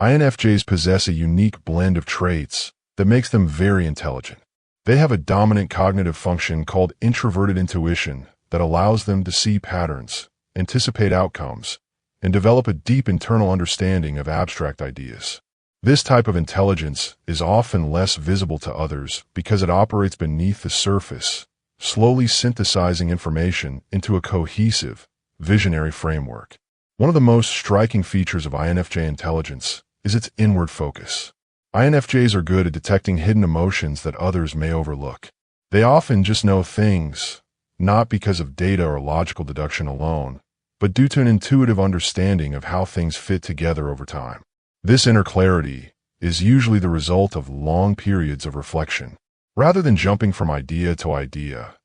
INFJs possess a unique blend of traits that makes them very intelligent. They have a dominant cognitive function called introverted intuition that allows them to see patterns, anticipate outcomes, and develop a deep internal understanding of abstract ideas. This type of intelligence is often less visible to others because it operates beneath the surface, slowly synthesizing information into a cohesive, visionary framework. One of the most striking features of INFJ intelligence is its inward focus. INFJs are good at detecting hidden emotions that others may overlook. They often just know things, not because of data or logical deduction alone, but due to an intuitive understanding of how things fit together over time. This inner clarity is usually the result of long periods of reflection. Rather than jumping from idea to idea,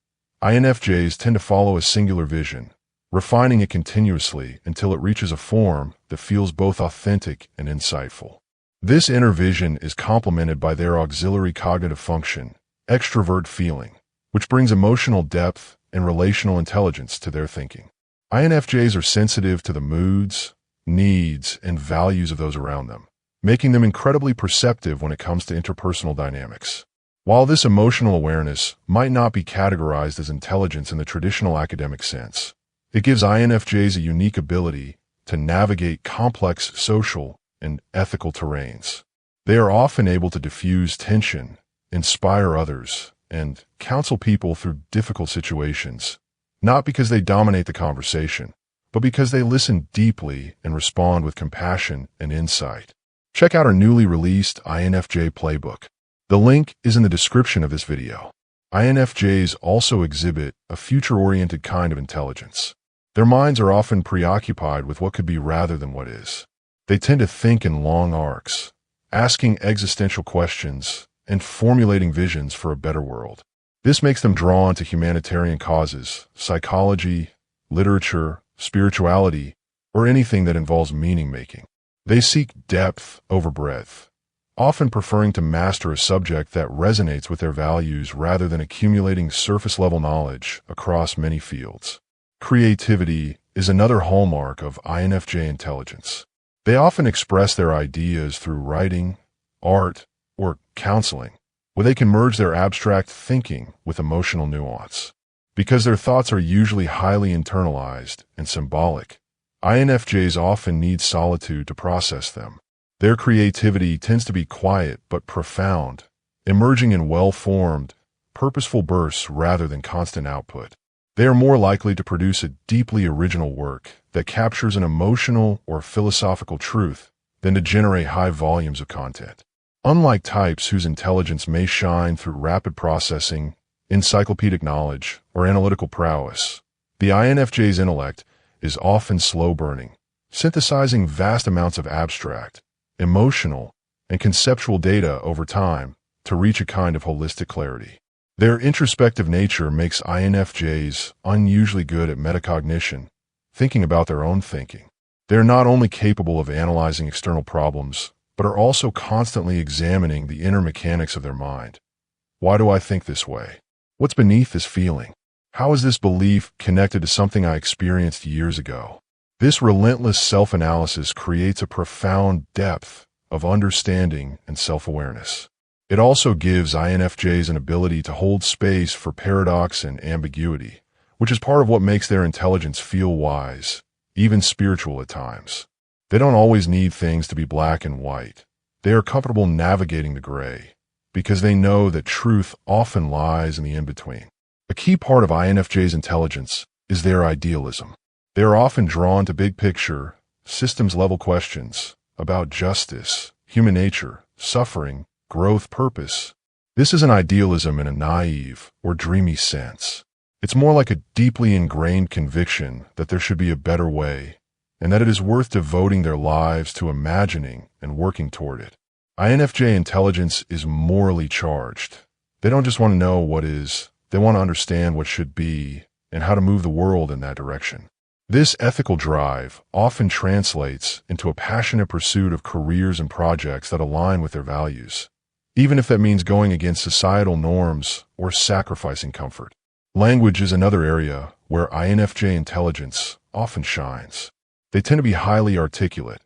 INFJs tend to follow a singular vision, refining it continuously until it reaches a form that feels both authentic and insightful. This inner vision is complemented by their auxiliary cognitive function, extrovert feeling, which brings emotional depth and relational intelligence to their thinking. INFJs are sensitive to the moods, needs, and values of those around them, making them incredibly perceptive when it comes to interpersonal dynamics. While this emotional awareness might not be categorized as intelligence in the traditional academic sense, it gives INFJs a unique ability to navigate complex social and ethical terrains. They are often able to diffuse tension, inspire others, and counsel people through difficult situations, not because they dominate the conversation, but because they listen deeply and respond with compassion and insight. Check out our newly released INFJ Playbook. The link is in the description of this video. INFJs also exhibit a future-oriented kind of intelligence. Their minds are often preoccupied with what could be rather than what is. They tend to think in long arcs, asking existential questions and formulating visions for a better world. This makes them drawn to humanitarian causes, psychology, literature, spirituality, or anything that involves meaning-making. They seek depth over breadth, often preferring to master a subject that resonates with their values rather than accumulating surface-level knowledge across many fields. Creativity is another hallmark of INFJ intelligence. They often express their ideas through writing, art, or counseling, where they can merge their abstract thinking with emotional nuance. Because their thoughts are usually highly internalized and symbolic, INFJs often need solitude to process them. Their creativity tends to be quiet but profound, emerging in well-formed, purposeful bursts rather than constant output. They are more likely to produce a deeply original work that captures an emotional or philosophical truth than to generate high volumes of content. Unlike types whose intelligence may shine through rapid processing, encyclopedic knowledge, or analytical prowess, the INFJ's intellect is often slow-burning, synthesizing vast amounts of abstract, emotional, and conceptual data over time to reach a kind of holistic clarity. Their introspective nature makes INFJs unusually good at metacognition, thinking about their own thinking. They are not only capable of analyzing external problems, but are also constantly examining the inner mechanics of their mind. Why do I think this way? What's beneath this feeling? How is this belief connected to something I experienced years ago? This relentless self-analysis creates a profound depth of understanding and self-awareness. It also gives INFJs an ability to hold space for paradox and ambiguity, which is part of what makes their intelligence feel wise, even spiritual at times. They don't always need things to be black and white. They are comfortable navigating the gray, because they know that truth often lies in the in-between. A key part of INFJ's intelligence is their idealism. They are often drawn to big-picture, systems-level questions about justice, human nature, suffering, growth, purpose. This isn't idealism in a naive or dreamy sense. It's more like a deeply ingrained conviction that there should be a better way, and that it is worth devoting their lives to imagining and working toward it. INFJ intelligence is morally charged. They don't just want to know what is, they want to understand what should be and how to move the world in that direction. This ethical drive often translates into a passionate pursuit of careers and projects that align with their values, even if that means going against societal norms or sacrificing comfort. Language is another area where INFJ intelligence often shines. They tend to be highly articulate,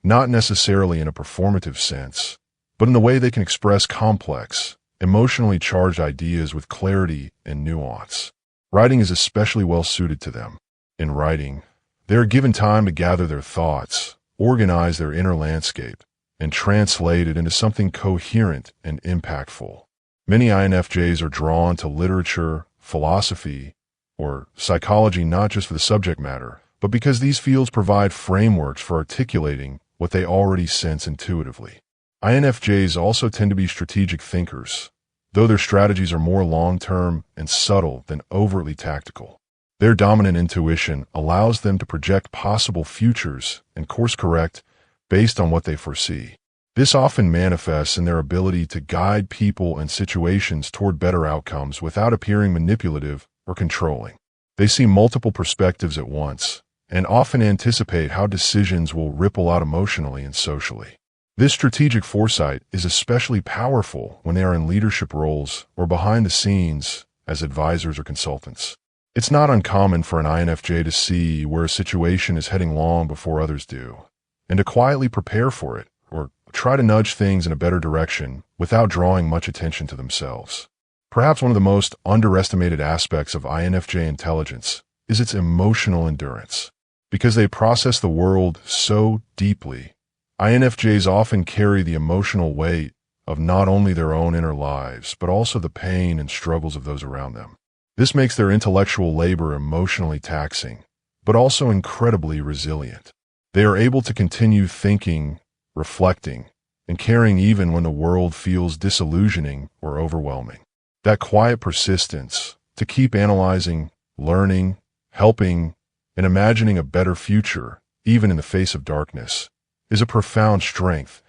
not necessarily in a performative sense, but in the way they can express complex, emotionally charged ideas with clarity and nuance. Writing is especially well suited to them. In writing, they are given time to gather their thoughts, organize their inner landscape, and translate it into something coherent and impactful. Many INFJs are drawn to literature, philosophy, or psychology not just for the subject matter, but because these fields provide frameworks for articulating what they already sense intuitively. INFJs also tend to be strategic thinkers, though their strategies are more long-term and subtle than overtly tactical. Their dominant intuition allows them to project possible futures and course-correct based on what they foresee. This often manifests in their ability to guide people and situations toward better outcomes without appearing manipulative or controlling. They see multiple perspectives at once and often anticipate how decisions will ripple out emotionally and socially. This strategic foresight is especially powerful when they are in leadership roles or behind the scenes as advisors or consultants. It's not uncommon for an INFJ to see where a situation is heading long before others do, and to quietly prepare for it or try to nudge things in a better direction without drawing much attention to themselves. Perhaps one of the most underestimated aspects of INFJ intelligence is its emotional endurance. Because they process the world so deeply, INFJs often carry the emotional weight of not only their own inner lives, but also the pain and struggles of those around them. This makes their intellectual labor emotionally taxing, but also incredibly resilient. They are able to continue thinking, reflecting, and caring even when the world feels disillusioning or overwhelming. That quiet persistence to keep analyzing, learning, helping, and imagining a better future, even in the face of darkness, is a profound strength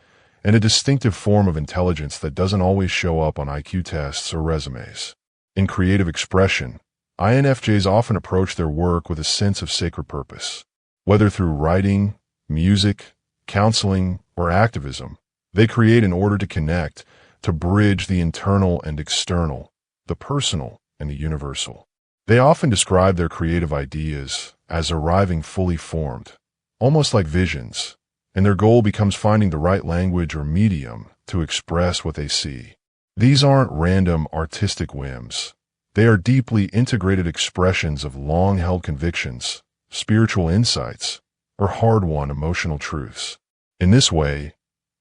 and a distinctive form of intelligence that doesn't always show up on IQ tests or resumes. In creative expression, INFJs often approach their work with a sense of sacred purpose. Whether through writing, music, counseling, or activism, they create in order to connect, to bridge the internal and external, the personal and the universal. They often describe their creative ideas as arriving fully formed, almost like visions, and their goal becomes finding the right language or medium to express what they see. These aren't random artistic whims. They are deeply integrated expressions of long-held convictions, spiritual insights, or hard-won emotional truths. In this way,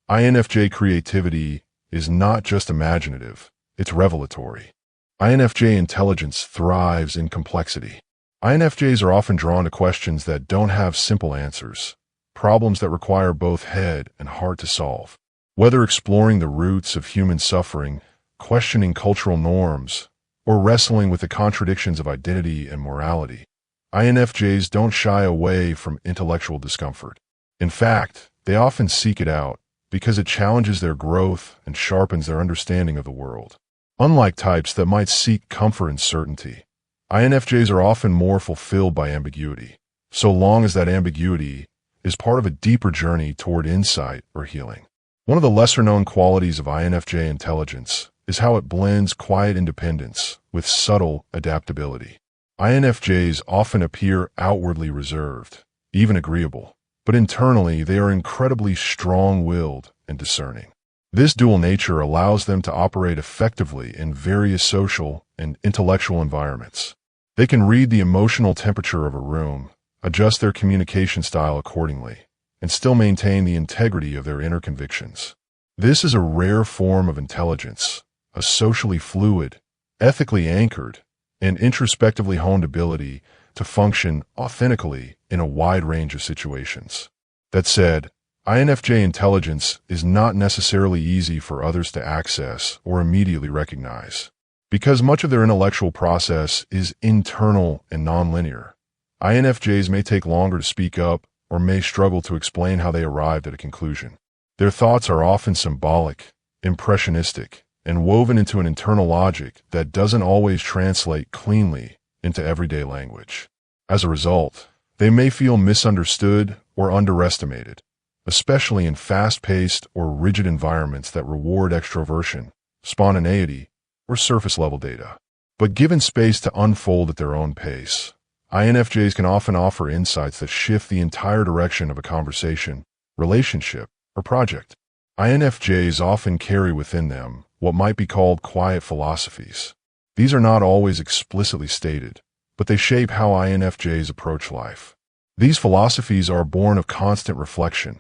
INFJ creativity is not just imaginative, it's revelatory. INFJ intelligence thrives in complexity. INFJs are often drawn to questions that don't have simple answers, problems that require both head and heart to solve. Whether exploring the roots of human suffering, questioning cultural norms, or wrestling with the contradictions of identity and morality, INFJs don't shy away from intellectual discomfort. In fact, they often seek it out because it challenges their growth and sharpens their understanding of the world. Unlike types that might seek comfort and certainty, INFJs are often more fulfilled by ambiguity, so long as that ambiguity is part of a deeper journey toward insight or healing. One of the lesser-known qualities of INFJ intelligence is how it blends quiet independence with subtle adaptability. INFJs often appear outwardly reserved, even agreeable, but internally they are incredibly strong-willed and discerning. This dual nature allows them to operate effectively in various social and intellectual environments. They can read the emotional temperature of a room, adjust their communication style accordingly, and still maintain the integrity of their inner convictions. This is a rare form of intelligence, a socially fluid, ethically anchored, and introspectively honed ability to function authentically in a wide range of situations. That said, INFJ intelligence is not necessarily easy for others to access or immediately recognize. Because much of their intellectual process is internal and nonlinear, INFJs may take longer to speak up or may struggle to explain how they arrived at a conclusion. Their thoughts are often symbolic, impressionistic, and woven into an internal logic that doesn't always translate cleanly into everyday language. As a result, they may feel misunderstood or underestimated, especially in fast-paced or rigid environments that reward extroversion, spontaneity, or surface-level data. But given space to unfold at their own pace, INFJs can often offer insights that shift the entire direction of a conversation relationship, or project. INFJs often carry within them what might be called quiet philosophies. These are not always explicitly stated, but they shape how INFJs approach life. These philosophies are born of constant reflection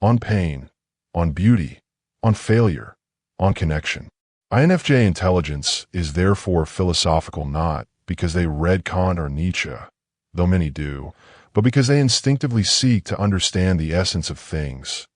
on pain, on beauty, on failure, on connection. INFJ intelligence is therefore philosophical not because they read Kant or Nietzsche, though many do, but because they instinctively seek to understand the essence of things.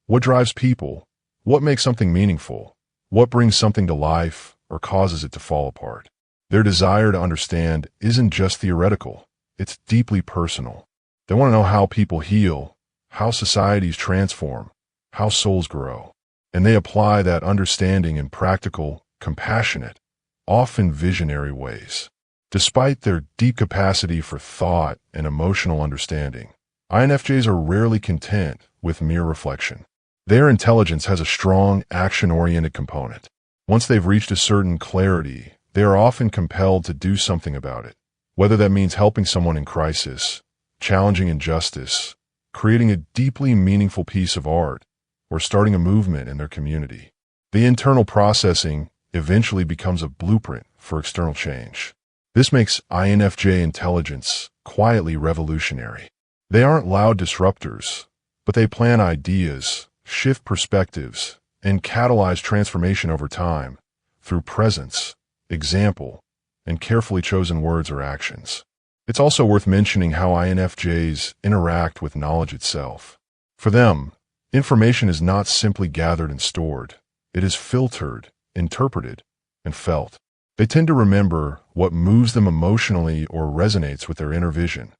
What drives people? What makes something meaningful? What brings something to life or causes it to fall apart? Their desire to understand isn't just theoretical, it's deeply personal. They want to know how people heal, how societies transform, how souls grow. And they apply that understanding in practical, compassionate, often visionary ways. Despite their deep capacity for thought and emotional understanding, INFJs are rarely content with mere reflection. Their intelligence has a strong, action-oriented component. Once they've reached a certain clarity, they are often compelled to do something about it, whether that means helping someone in crisis, challenging injustice, creating a deeply meaningful piece of art, or starting a movement in their community. The internal processing eventually becomes a blueprint for external change. This makes INFJ intelligence quietly revolutionary. They aren't loud disruptors, but they plan ideas, shift perspectives, and catalyze transformation over time through presence, example, and carefully chosen words or actions. It's also worth mentioning how INFJs interact with knowledge itself. For them, information is not simply gathered and stored. It is filtered, interpreted, and felt. They tend to remember what moves them emotionally or resonates with their inner vision,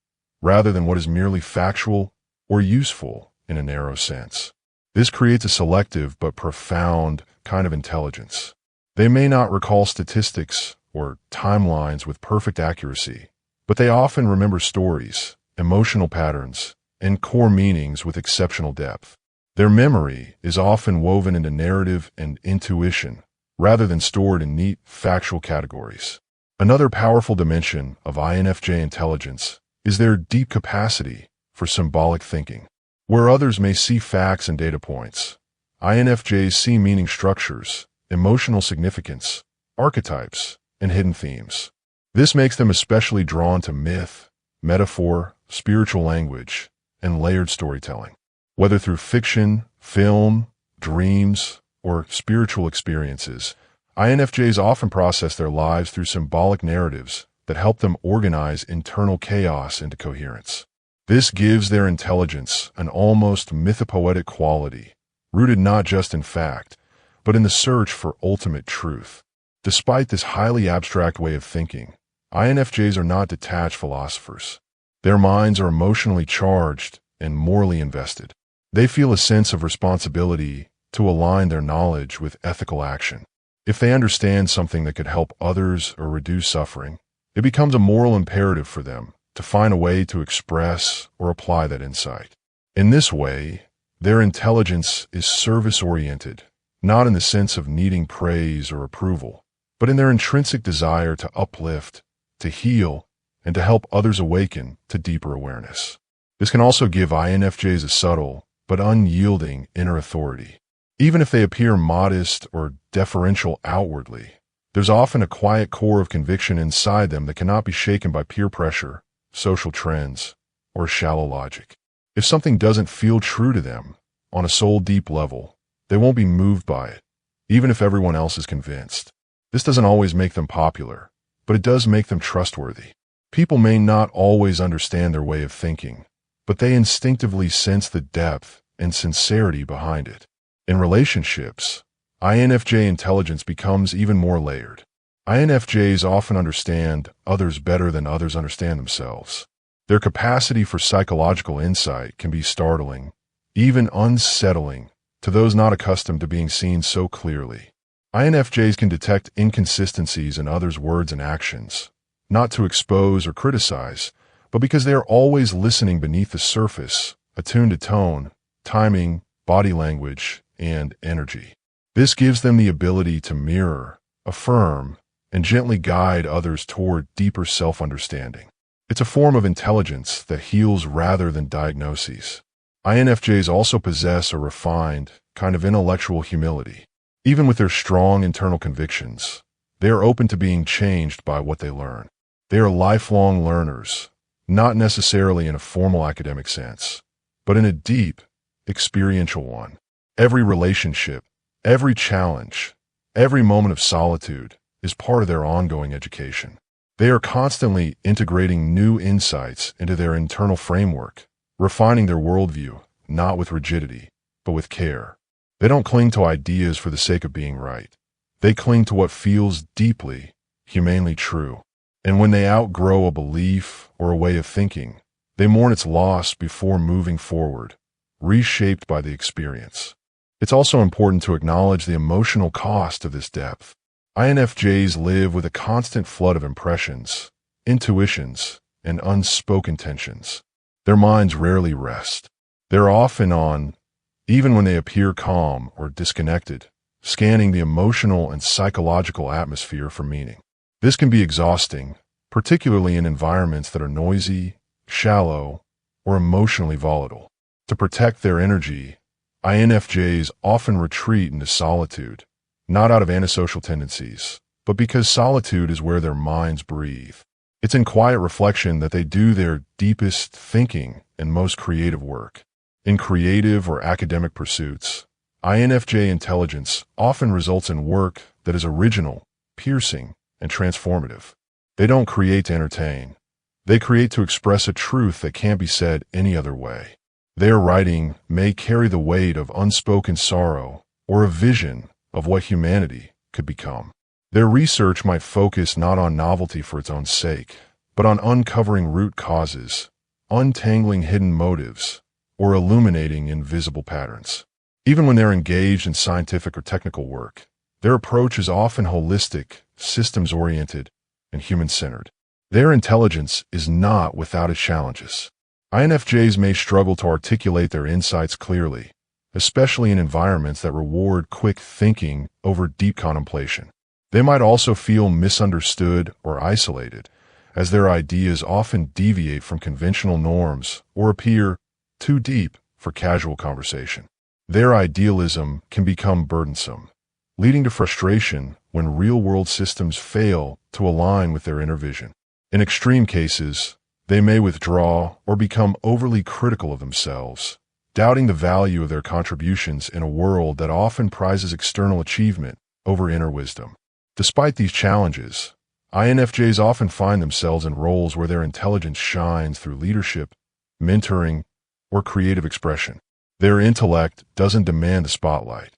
rather than what is merely factual or useful in a narrow sense. This creates a selective but profound kind of intelligence. They may not recall statistics or timelines with perfect accuracy, but they often remember stories, emotional patterns, and core meanings with exceptional depth. Their memory is often woven into narrative and intuition, rather than stored in neat, factual categories. Another powerful dimension of INFJ intelligence is their deep capacity for symbolic thinking. Where others may see facts and data points, INFJs see meaning structures, emotional significance, archetypes, and hidden themes. This makes them especially drawn to myth, metaphor, spiritual language, and layered storytelling. Whether through fiction, film, dreams, or spiritual experiences, INFJs often process their lives through symbolic narratives that help them organize internal chaos into coherence. This gives their intelligence an almost mythopoetic quality, rooted not just in fact, but in the search for ultimate truth. Despite this highly abstract way of thinking, INFJs are not detached philosophers. Their minds are emotionally charged and morally invested. They feel a sense of responsibility to align their knowledge with ethical action. If they understand something that could help others or reduce suffering, it becomes a moral imperative for them to find a way to express or apply that insight. In this way, their intelligence is service-oriented, not in the sense of needing praise or approval, but in their intrinsic desire to uplift, to heal, and to help others awaken to deeper awareness. This can also give INFJs a subtle but unyielding inner authority. Even if they appear modest or deferential outwardly, there's often a quiet core of conviction inside them that cannot be shaken by peer pressure, social trends, or shallow logic. If something doesn't feel true to them on a soul-deep level, they won't be moved by it, even if everyone else is convinced. This doesn't always make them popular, but it does make them trustworthy. People may not always understand their way of thinking, but they instinctively sense the depth and sincerity behind it. In relationships, INFJ intelligence becomes even more layered. INFJs often understand others better than others understand themselves. Their capacity for psychological insight can be startling, even unsettling, to those not accustomed to being seen so clearly. INFJs can detect inconsistencies in others' words and actions, not to expose or criticize, but because they are always listening beneath the surface, attuned to tone, timing, body language, and energy. This gives them the ability to mirror, affirm, and gently guide others toward deeper self-understanding. It's a form of intelligence that heals rather than diagnoses. INFJs also possess a refined, kind of intellectual humility. Even with their strong internal convictions, they are open to being changed by what they learn. They are lifelong learners, not necessarily in a formal academic sense, but in a deep, experiential one. Every relationship, every challenge, every moment of solitude is part of their ongoing education. They are constantly integrating new insights into their internal framework, refining their worldview, not with rigidity, but with care. They don't cling to ideas for the sake of being right. They cling to what feels deeply, humanely true. And when they outgrow a belief or a way of thinking, they mourn its loss before moving forward, reshaped by the experience. It's also important to acknowledge the emotional cost of this depth. INFJs live with a constant flood of impressions, intuitions, and unspoken tensions. Their minds rarely rest. They're often on, even when they appear calm or disconnected, scanning the emotional and psychological atmosphere for meaning. This can be exhausting, particularly in environments that are noisy, shallow, or emotionally volatile. To protect their energy, INFJs often retreat into solitude, not out of antisocial tendencies, but because solitude is where their minds breathe. It's in quiet reflection that they do their deepest thinking and most creative work. In creative or academic pursuits, INFJ intelligence often results in work that is original, piercing, and transformative. They don't create to entertain. They create to express a truth that can't be said any other way. Their writing may carry the weight of unspoken sorrow or a vision of what humanity could become. Their research might focus not on novelty for its own sake, but on uncovering root causes, untangling hidden motives, or illuminating invisible patterns. Even when they're engaged in scientific or technical work, their approach is often holistic, systems-oriented, and human-centered. Their intelligence is not without its challenges. INFJs may struggle to articulate their insights clearly, especially in environments that reward quick thinking over deep contemplation. They might also feel misunderstood or isolated, as their ideas often deviate from conventional norms or appear too deep for casual conversation. Their idealism can become burdensome, leading to frustration when real-world systems fail to align with their inner vision. In extreme cases, they may withdraw or become overly critical of themselves, doubting the value of their contributions in a world that often prizes external achievement over inner wisdom. Despite these challenges, INFJs often find themselves in roles where their intelligence shines through leadership, mentoring, or creative expression. Their intellect doesn't demand the spotlight.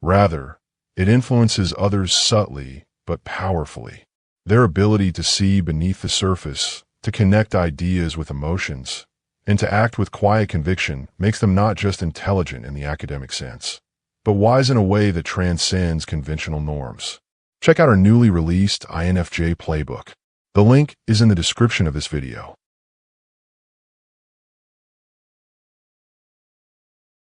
Rather, it influences others subtly but powerfully. Their ability to see beneath the surface, to connect ideas with emotions, and to act with quiet conviction makes them not just intelligent in the academic sense, but wise in a way that transcends conventional norms. Check out our newly released INFJ playbook. The link is in the description of this video.